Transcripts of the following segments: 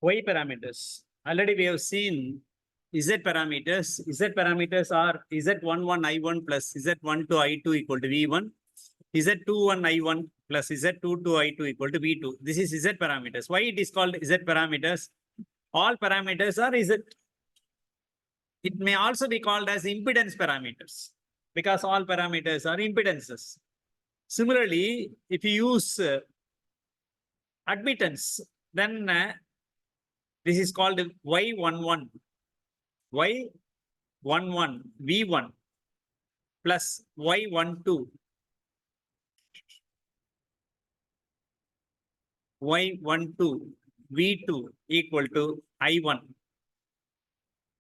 Y parameters. Already we have seen Z parameters. Z parameters are Z11 I1 plus Z12 I2 equal to V1. Z21 I1 plus Z22 I2 equal to V2. This is Z parameters. Why it is called Z parameters? All parameters are Z. It may also be called as impedance parameters because all parameters are impedances. Similarly, if you use admittance, then this is called Y11, Y11 V1 plus Y12 Y12 V2 equal to I1.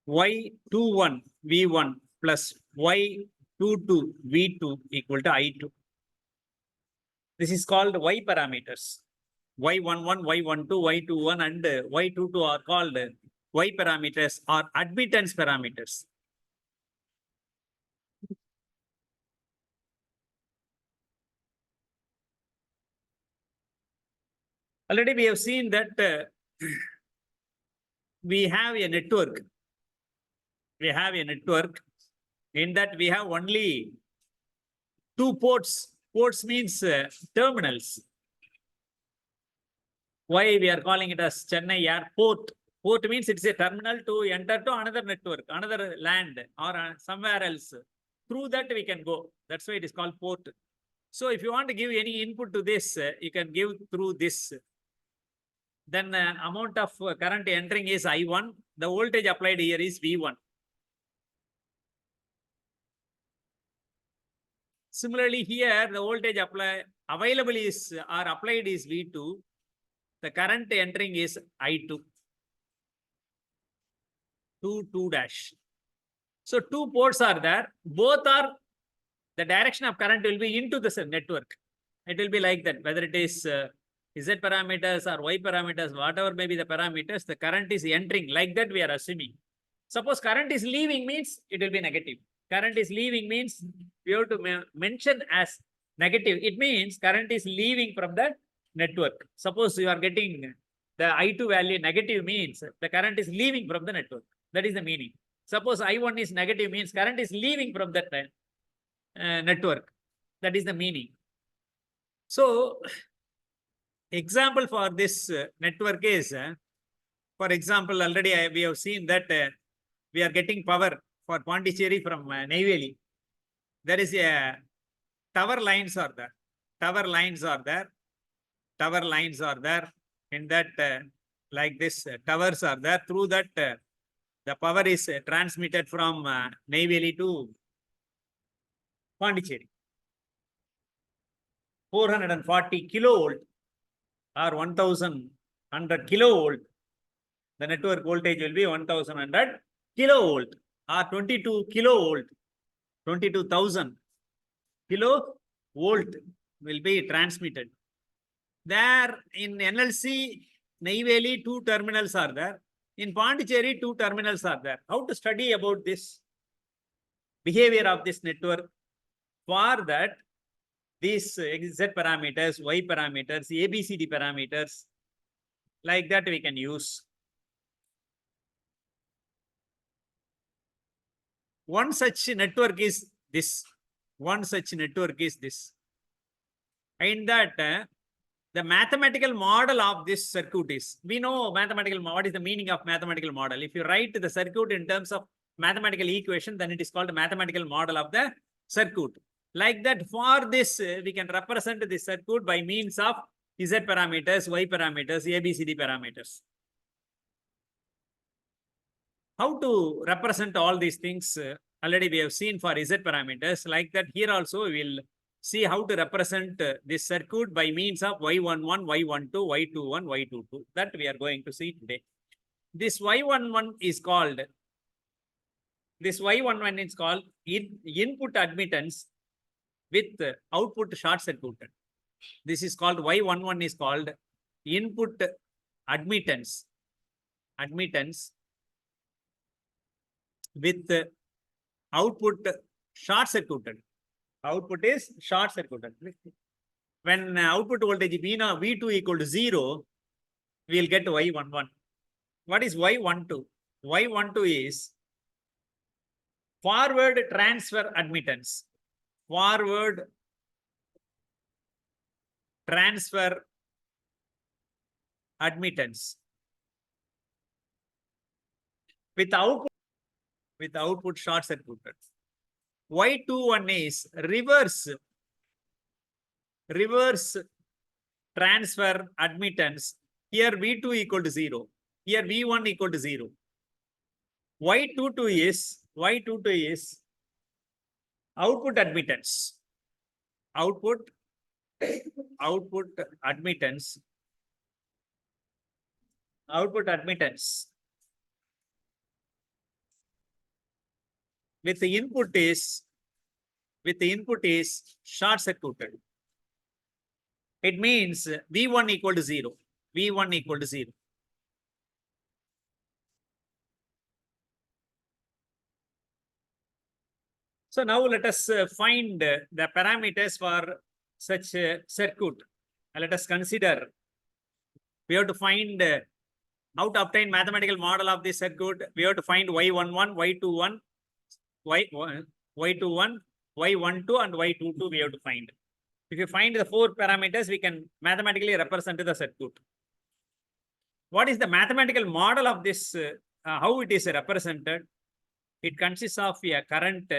Y21 V1 plus Y22 V2 equal to I2. This is called Y parameters. Y11, Y12, Y21 and Y22 are called Y parameters or admittance parameters. Already we have seen that we have a network. We have a network. In that we have only two ports. Ports means terminals. Why we are calling it as Chennai Airport? Port means it's a terminal to enter to another network, another land or somewhere else. Through that we can go. That's why it is called port. So if you want to give any input to this, you can give through this. Then amount of current entering is I1. The voltage applied here is V1. Similarly, here the voltage available is or applied is V2. The current entering is I2. 2 dash. So two ports are there. Both are the direction of current will be into the network. It will be like that. Whether it is Z parameters or Y parameters, whatever may be the parameters, the current is entering. Like that we are assuming. Suppose current is leaving means it will be negative. Current is leaving means we have to mention as negative. It means current is leaving from the network. Suppose you are getting the I2 value negative means the current is leaving from the network. That is the meaning. Suppose I1 is negative means current is leaving from that network. That is the meaning. So, example for this network is, for example, already we have seen that we are getting power for Pondicherry from Neyveli. There is a tower lines are there. Tower lines are there. Tower lines are there. In that, like this, towers are there. Through that, the power is transmitted from Neyveli to Pondicherry. 440 kilovolt or 1100 kilovolt. The network voltage will be 1100 kilovolt or 22 kilovolt. 22,000 kilovolt will be transmitted. There in NLC, Neyveli, two terminals are there. In Pondicherry, two terminals are there. How to study about this behavior of this network? For that, these Z parameters, Y parameters, ABCD parameters, like that we can use. One such network is this. One such network is this. In that, the mathematical model of this circuit is, we know mathematical, what is the meaning of mathematical model? If you write the circuit in terms of mathematical equation, then it is called a mathematical model of the circuit. Like that, for this, we can represent the circuit by means of Z parameters, Y parameters, ABCD parameters. How to represent all these things? Already we have seen for Z parameters. Like that, here also we will see how to represent this circuit by means of Y11, Y12, Y21, Y22. That we are going to see today. This Y11 is called, input admittance with output short circuit. This is called Y11 is called input admittance. Admittance with output short circuited. Output is short circuited. When output voltage V2 equal to 0, we will get Y11. What is Y12? Y12 is forward transfer admittance. Forward transfer admittance with output short circuited. Y21 is reverse transfer admittance. Here V2 equal to 0. Here V1 equal to 0. Y22 is output admittance. Output admittance. Output admittance. With the input is short circuited. It means V1 equal to 0. V1 equal to 0. So now let us find the parameters for such a circuit. Let us consider. We have to find how to obtain mathematical model of this circuit. We have to find Y11, Y21, Y21, Y12, and Y22 we have to find. If you find the 4 parameters, we can mathematically represent the circuit. What is the mathematical model of this? How it is represented? It consists of a current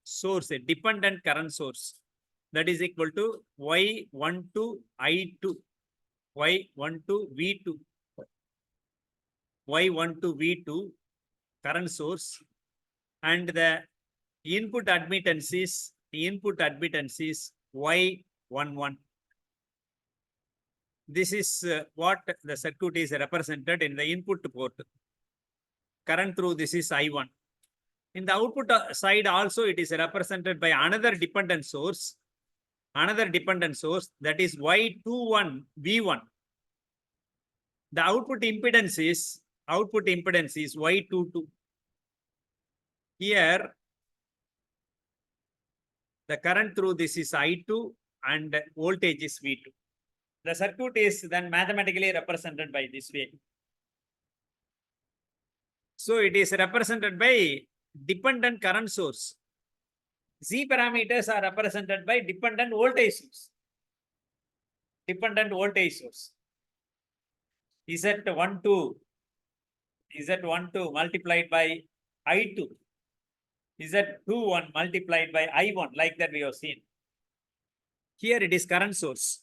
source, a dependent current source, that is equal to Y12 I2, Y12 V2, Y12 V2 current source, and the input admittance is Y11. This is what the circuit is represented in the input port. Current through this is I1. In the output side also it is represented by another dependent source, that is Y21 V1. The output impedance is Y22. Here the current through this is I2 and voltage is V2. The circuit is then mathematically represented by this way. So it is represented by dependent current source. Z parameters are represented by dependent voltage source. Z12 multiplied by I2. Z21 multiplied by I1, like that we have seen. Here it is current source.